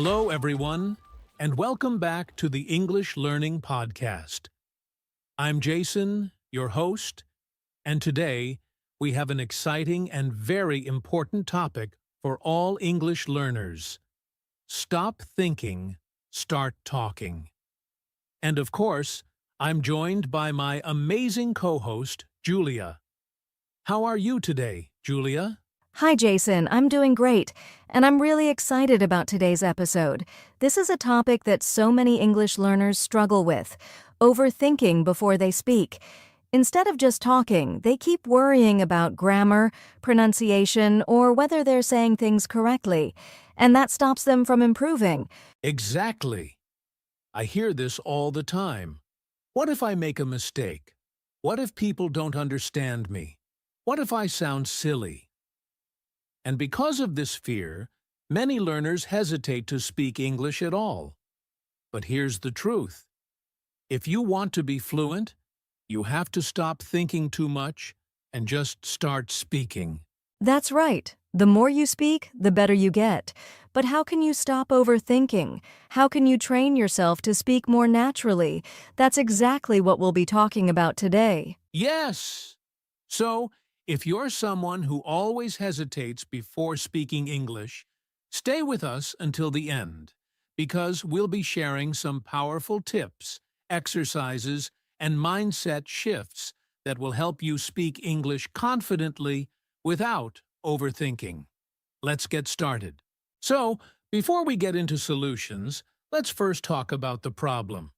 Hello, everyone, and welcome back to the English Learning Podcast. I'm Jason, your host, and today we have an exciting and very important topic for all English learners. Stop thinking, start talking. And of course, I'm joined by my amazing co-host, Julia. How are you today, Julia? Hi, Jason. I'm doing great, and I'm really excited about today's episode. This is a topic that so many English learners struggle with, overthinking before they speak. Instead of just talking, they keep worrying about grammar, pronunciation, or whether they're saying things correctly, and that stops them from improving. Exactly. I hear this all the time. What if I make a mistake? What if people don't understand me? What if I sound silly? And because of this fear, many learners hesitate to speak English at all. But here's the truth. If you want to be fluent, you have to stop thinking too much and just start speaking. That's right. The more you speak, the better you get. But how can you stop overthinking? How can you train yourself to speak more naturally? That's exactly what we'll be talking about today. Yes! So, if you're someone who always hesitates before speaking English, stay with us until the end, because we'll be sharing some powerful tips, exercises, and mindset shifts that will help you speak English confidently without overthinking. Let's get started. So, before we get into solutions, let's first talk about the problem.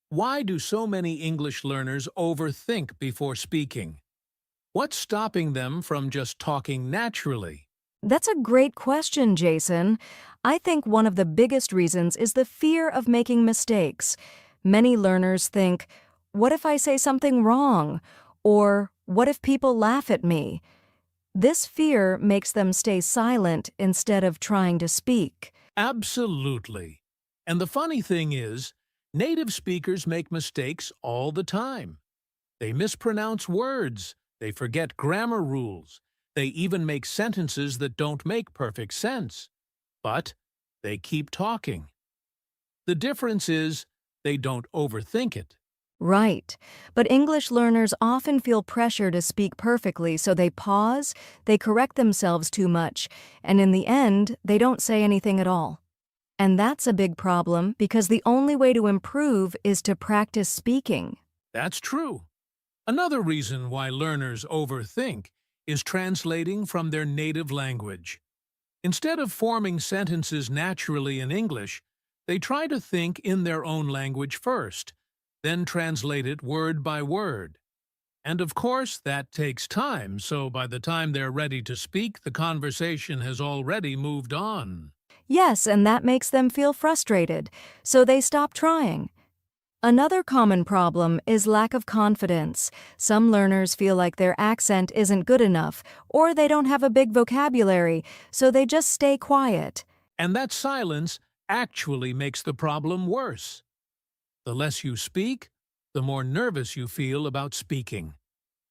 Why do so many English learners overthink before speaking? What's stopping them from just talking naturally? That's a great question, Jason. I think one of the biggest reasons is the fear of making mistakes. Many learners think, what if I say something wrong? Or what if people laugh at me? This fear makes them stay silent instead of trying to speak. Absolutely. And the funny thing is, native speakers make mistakes all the time. They mispronounce words. They forget grammar rules. They even make sentences that don't make perfect sense. But they keep talking. The difference is they don't overthink it. Right. But English learners often feel pressure to speak perfectly, so they pause, they correct themselves too much, and in the end, they don't say anything at all. And that's a big problem because the only way to improve is to practice speaking. That's true. Another reason why learners overthink is translating from their native language. Instead of forming sentences naturally in English, they try to think in their own language first, then translate it word by word. And of course, that takes time, so by the time they're ready to speak, the conversation has already moved on. Yes, and that makes them feel frustrated, so they stop trying. Another common problem is lack of confidence. Some learners feel like their accent isn't good enough, or they don't have a big vocabulary, so they just stay quiet. And that silence actually makes the problem worse. The less you speak, the more nervous you feel about speaking.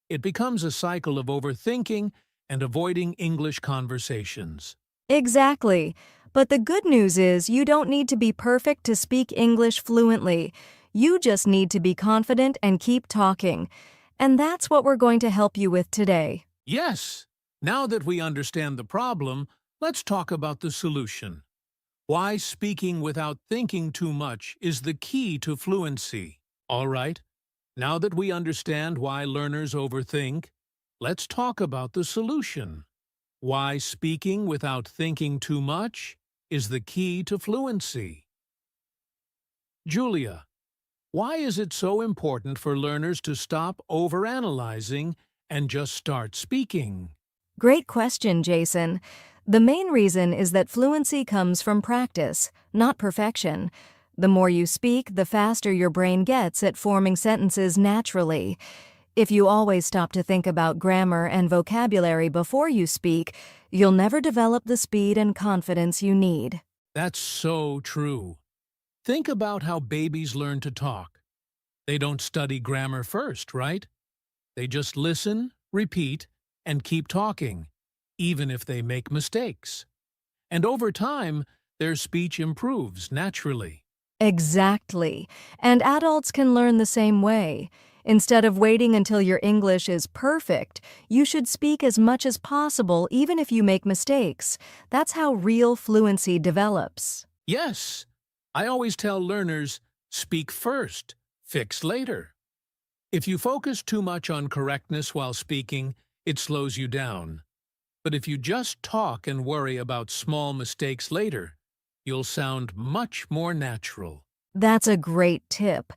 It becomes a cycle of overthinking and avoiding English conversations. Exactly. But the good news is you don't need to be perfect to speak English fluently. You just need to be confident and keep talking. And that's what we're going to help you with today. Yes! Now that we understand the problem, let's talk about the solution. Why speaking without thinking too much is the key to fluency. All right, now that we understand why learners overthink, let's talk about the solution. Why speaking without thinking too much is the key to fluency. Julia, why is it so important for learners to stop overanalyzing and just start speaking? Great question, Jason. The main reason is that fluency comes from practice, not perfection. The more you speak, the faster your brain gets at forming sentences naturally. If you always stop to think about grammar and vocabulary before you speak, you'll never develop the speed and confidence you need. That's so true. Think about how babies learn to talk. They don't study grammar first, right? They just listen, repeat, and keep talking, even if they make mistakes. And over time, their speech improves naturally. Exactly. And adults can learn the same way. Instead of waiting until your English is perfect, you should speak as much as possible even if you make mistakes. That's how real fluency develops. Yes, I always tell learners, speak first, fix later. If you focus too much on correctness while speaking, it slows you down. But if you just talk and worry about small mistakes later, you'll sound much more natural. That's a great tip.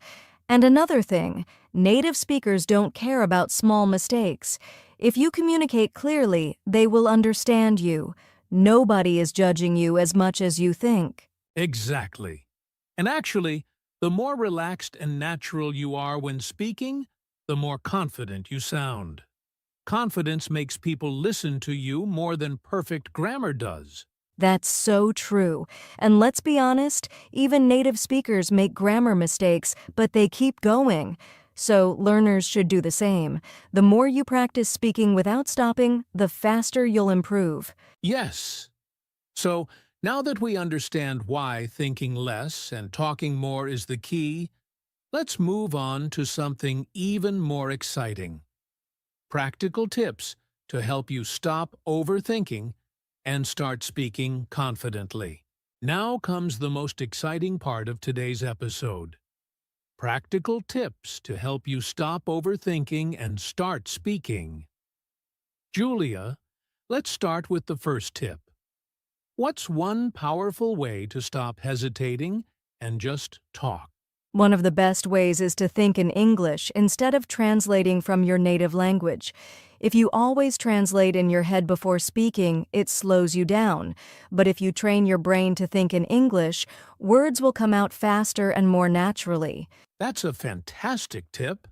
And another thing, native speakers don't care about small mistakes. If you communicate clearly, they will understand you. Nobody is judging you as much as you think. Exactly. And actually, the more relaxed and natural you are when speaking, the more confident you sound. Confidence makes people listen to you more than perfect grammar does. That's so true. And let's be honest, even native speakers make grammar mistakes, but they keep going. So learners should do the same. The more you practice speaking without stopping, the faster you'll improve. Yes. So, now that we understand why thinking less and talking more is the key, let's move on to something even more exciting. Practical tips to help you stop overthinking and start speaking confidently. Now comes the most exciting part of today's episode. Practical tips to help you stop overthinking and start speaking. Julia, let's start with the first tip. What's one powerful way to stop hesitating and just talk? One of the best ways is to think in English instead of translating from your native language. If you always translate in your head before speaking, it slows you down. But if you train your brain to think in English, words will come out faster and more naturally. That's a fantastic tip.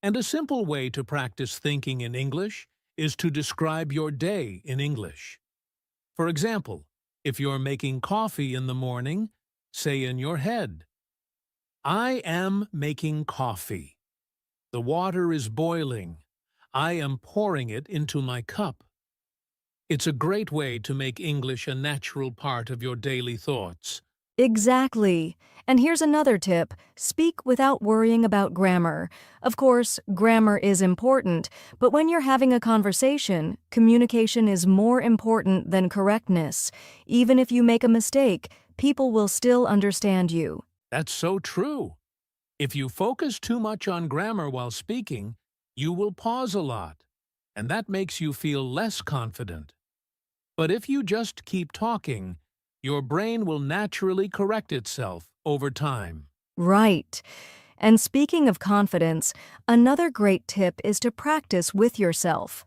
And a simple way to practice thinking in English is to describe your day in English. For example, if you're making coffee in the morning, say in your head, I am making coffee. The water is boiling. I am pouring it into my cup. It's a great way to make English a natural part of your daily thoughts. Exactly. And here's another tip. Speak without worrying about grammar. Of course, grammar is important, but when you're having a conversation, communication is more important than correctness. Even if you make a mistake, people will still understand you. That's so true. If you focus too much on grammar while speaking, you will pause a lot, and that makes you feel less confident. But if you just keep talking, your brain will naturally correct itself over time. Right. And speaking of confidence, another great tip is to practice with yourself.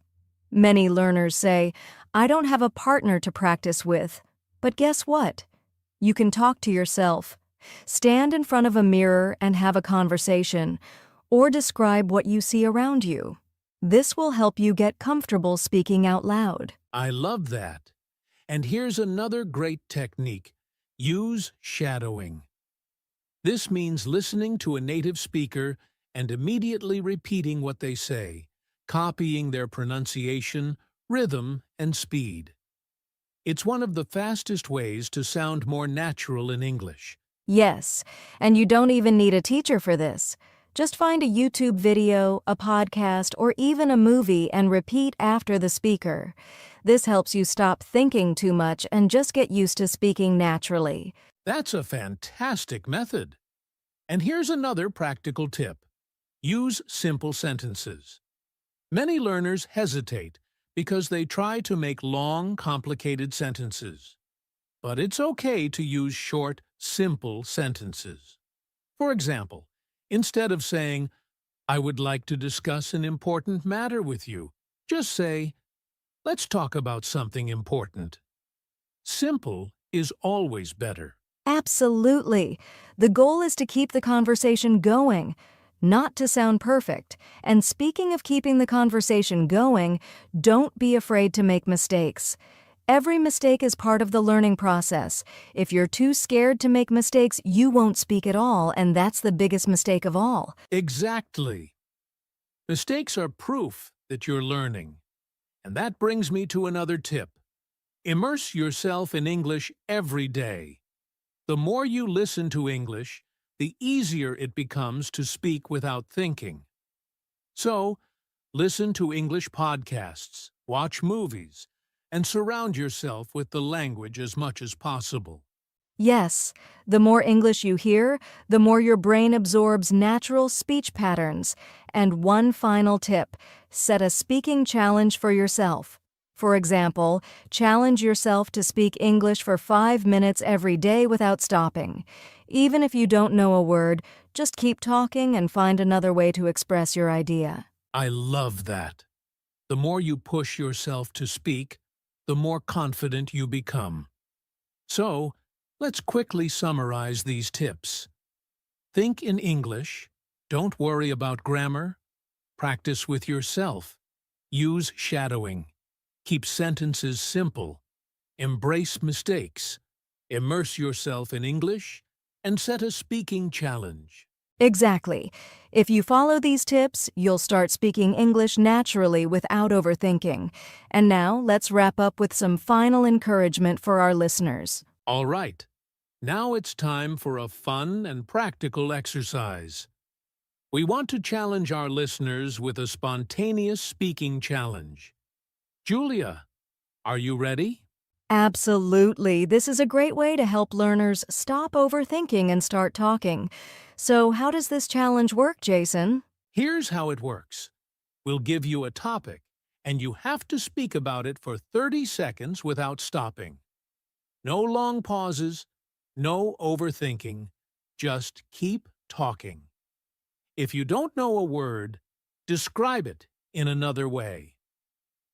Many learners say, I don't have a partner to practice with. But guess what? You can talk to yourself. Stand in front of a mirror and have a conversation, or describe what you see around you. This will help you get comfortable speaking out loud. I love that. And here's another great technique. Use shadowing. This means listening to a native speaker and immediately repeating what they say, copying their pronunciation, rhythm, and speed. It's one of the fastest ways to sound more natural in English. Yes, and you don't even need a teacher for this. Just find a YouTube video, a podcast, or even a movie and repeat after the speaker. This helps you stop thinking too much and just get used to speaking naturally. That's a fantastic method. And here's another practical tip. Use simple sentences. Many learners hesitate because they try to make long, complicated sentences. But it's okay to use short, simple sentences. For example, instead of saying, I would like to discuss an important matter with you, just say, let's talk about something important. Simple is always better. Absolutely. The goal is to keep the conversation going, not to sound perfect. And speaking of keeping the conversation going, don't be afraid to make mistakes. Every mistake is part of the learning process. If you're too scared to make mistakes, you won't speak at all, and that's the biggest mistake of all. Exactly. Mistakes are proof that you're learning. And that brings me to another tip. Immerse yourself in English every day. The more you listen to English, the easier it becomes to speak without thinking. So, listen to English podcasts, watch movies, and surround yourself with the language as much as possible. Yes, the more English you hear, the more your brain absorbs natural speech patterns. And one final tip, set a speaking challenge for yourself. For example, challenge yourself to speak English for 5 minutes every day without stopping. Even if you don't know a word, just keep talking and find another way to express your idea. I love that. The more you push yourself to speak, the more confident you become. So, let's quickly summarize these tips. Think in English. Don't worry about grammar. Practice with yourself. Use shadowing. Keep sentences simple. Embrace mistakes. Immerse yourself in English. And set a speaking challenge. Exactly. If you follow these tips, you'll start speaking English naturally without overthinking. And now, let's wrap up with some final encouragement for our listeners. All right. Now it's time for a fun and practical exercise. We want to challenge our listeners with a spontaneous speaking challenge. Julia, are you ready? Absolutely. This is a great way to help learners stop overthinking and start talking. So, how does this challenge work, Jason? Here's how it works. We'll give you a topic, and you have to speak about it for 30 seconds without stopping. No long pauses, no overthinking, just keep talking. If you don't know a word, describe it in another way.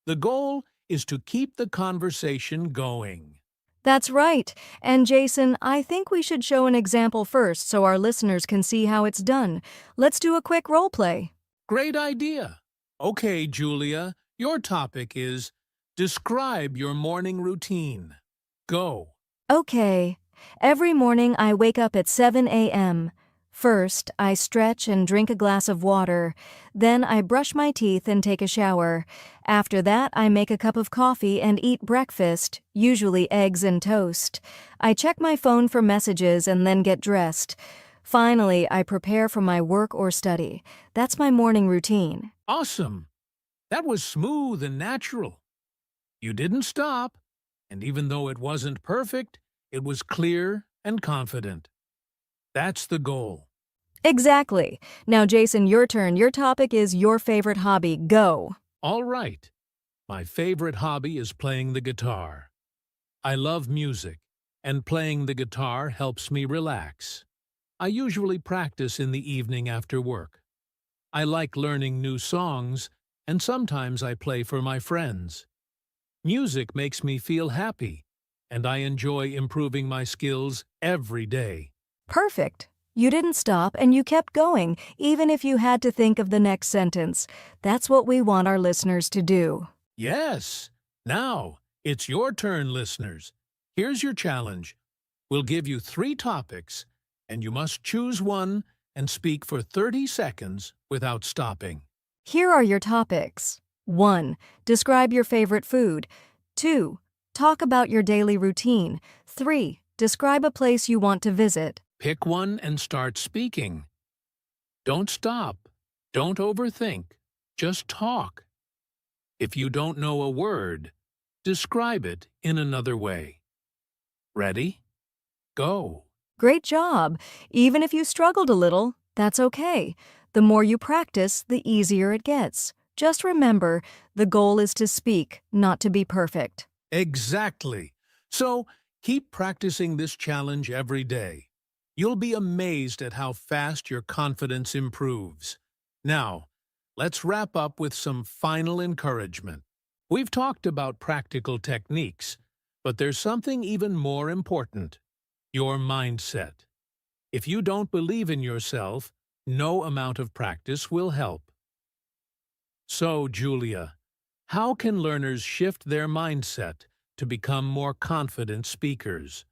The goal is to keep the conversation going. That's right. And Jason, I think we should show an example first so our listeners can see how it's done. Let's do a quick role play. Great idea. Okay, Julia, your topic is describe your morning routine. Go. Okay. Every morning I wake up at 7 a.m. First, I stretch and drink a glass of water. Then I brush my teeth and take a shower. After that, I make a cup of coffee and eat breakfast, usually eggs and toast. I check my phone for messages and then get dressed. Finally, I prepare for my work or study. That's my morning routine. Awesome. That was smooth and natural. You didn't stop, and even though it wasn't perfect, it was clear and confident. That's the goal. Exactly. Now, Jason, your turn. Your topic is your favorite hobby. Go. All right. My favorite hobby is playing the guitar. I love music, and playing the guitar helps me relax. I usually practice in the evening after work. I like learning new songs, and sometimes I play for my friends. Music makes me feel happy, and I enjoy improving my skills every day. Perfect. You didn't stop and you kept going, even if you had to think of the next sentence. That's what we want our listeners to do. Yes. Now, it's your turn, listeners. Here's your challenge. We'll give you 3 topics, and you must choose one and speak for 30 seconds without stopping. Here are your topics. 1. Describe your favorite food. 2. Talk about your daily routine. 3. Describe a place you want to visit. Pick one and start speaking. Don't stop. Don't overthink. Just talk. If you don't know a word, describe it in another way. Ready? Go. Great job. Even if you struggled a little, that's okay. The more you practice, the easier it gets. Just remember, the goal is to speak, not to be perfect. Exactly. So, keep practicing this challenge every day. You'll be amazed at how fast your confidence improves. Now, let's wrap up with some final encouragement. We've talked about practical techniques, but there's something even more important: your mindset. If you don't believe in yourself, no amount of practice will help. So, Julia, how can learners shift their mindset to become more confident speakers?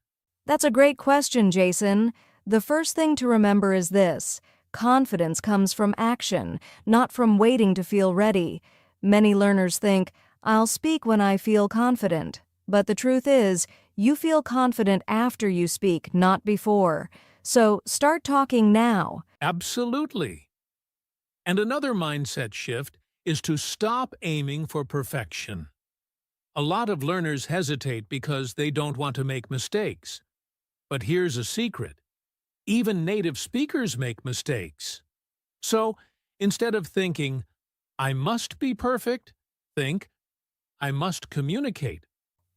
That's a great question, Jason. The first thing to remember is this: confidence comes from action, not from waiting to feel ready. Many learners think, I'll speak when I feel confident. But the truth is, you feel confident after you speak, not before. So start talking now. Absolutely. And another mindset shift is to stop aiming for perfection. A lot of learners hesitate because they don't want to make mistakes. But here's a secret. Even native speakers make mistakes. So, instead of thinking, I must be perfect, think, I must communicate.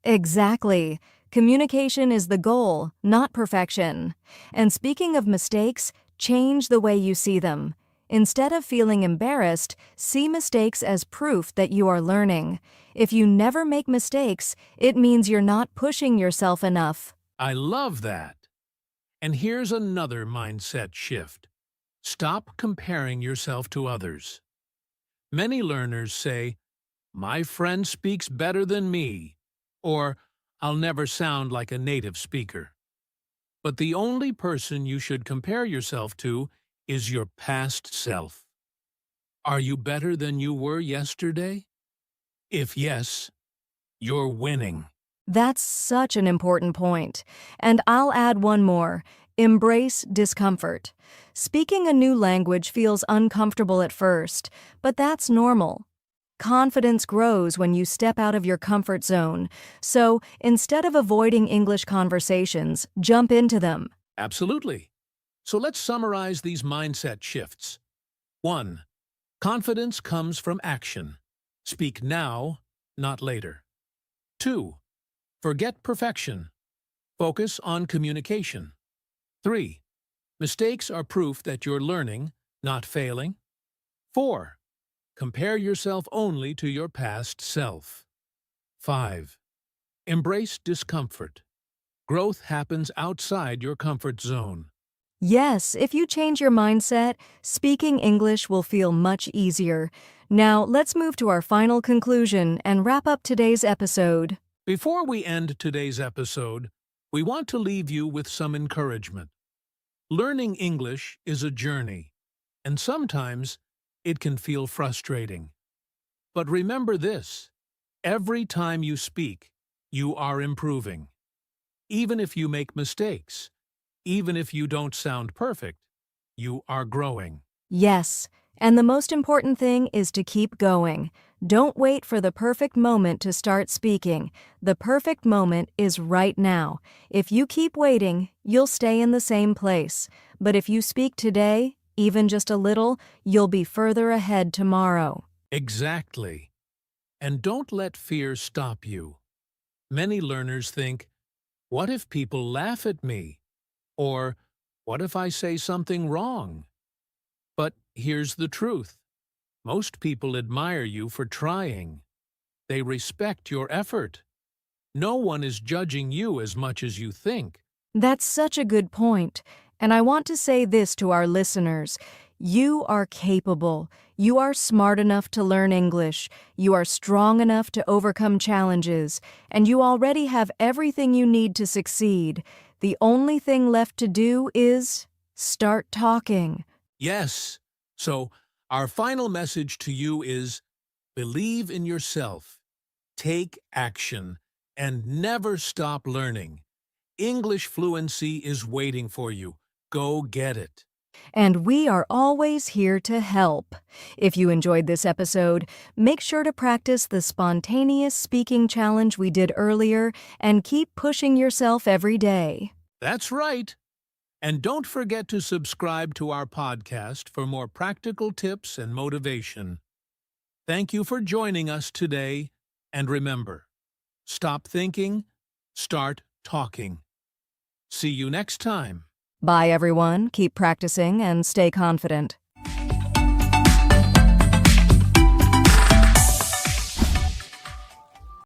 Exactly. Communication is the goal, not perfection. And speaking of mistakes, change the way you see them. Instead of feeling embarrassed, see mistakes as proof that you are learning. If you never make mistakes, it means you're not pushing yourself enough. I love that. And here's another mindset shift. Stop comparing yourself to others. Many learners say, my friend speaks better than me, or I'll never sound like a native speaker. But the only person you should compare yourself to is your past self. Are you better than you were yesterday? If yes, you're winning. That's such an important point. And I'll add one more. Embrace discomfort. Speaking a new language feels uncomfortable at first, but that's normal. Confidence grows when you step out of your comfort zone. So, instead of avoiding English conversations, jump into them. Absolutely. So let's summarize these mindset shifts. 1. Confidence comes from action. Speak now, not later. 2. Forget perfection. Focus on communication. 3. Mistakes are proof that you're learning, not failing. 4. Compare yourself only to your past self. 5. Embrace discomfort. Growth happens outside your comfort zone. Yes, if you change your mindset, speaking English will feel much easier. Now, let's move to our final conclusion and wrap up today's episode. Before we end today's episode, we want to leave you with some encouragement. Learning English is a journey, and sometimes it can feel frustrating. But remember this, every time you speak, you are improving. Even if you make mistakes, even if you don't sound perfect, you are growing. Yes, and the most important thing is to keep going. Don't wait for the perfect moment to start speaking. The perfect moment is right now. If you keep waiting, you'll stay in the same place. But if you speak today, even just a little, you'll be further ahead tomorrow. Exactly. And don't let fear stop you. Many learners think, what if people laugh at me? Or, what if I say something wrong? But here's the truth. Most people admire you for trying. They respect your effort. No one is judging you as much as you think. That's such a good point. And I want to say this to our listeners. You are capable. You are smart enough to learn English. You are strong enough to overcome challenges. And you already have everything you need to succeed. The only thing left to do is start talking. Yes. So, our final message to you is, believe in yourself, take action, and never stop learning. English fluency is waiting for you. Go get it. And we are always here to help. If you enjoyed this episode, make sure to practice the spontaneous speaking challenge we did earlier and keep pushing yourself every day. That's right. And don't forget to subscribe to our podcast for more practical tips and motivation. Thank you for joining us today, and remember, stop thinking, start talking. See you next time. Bye, everyone. Keep practicing and stay confident.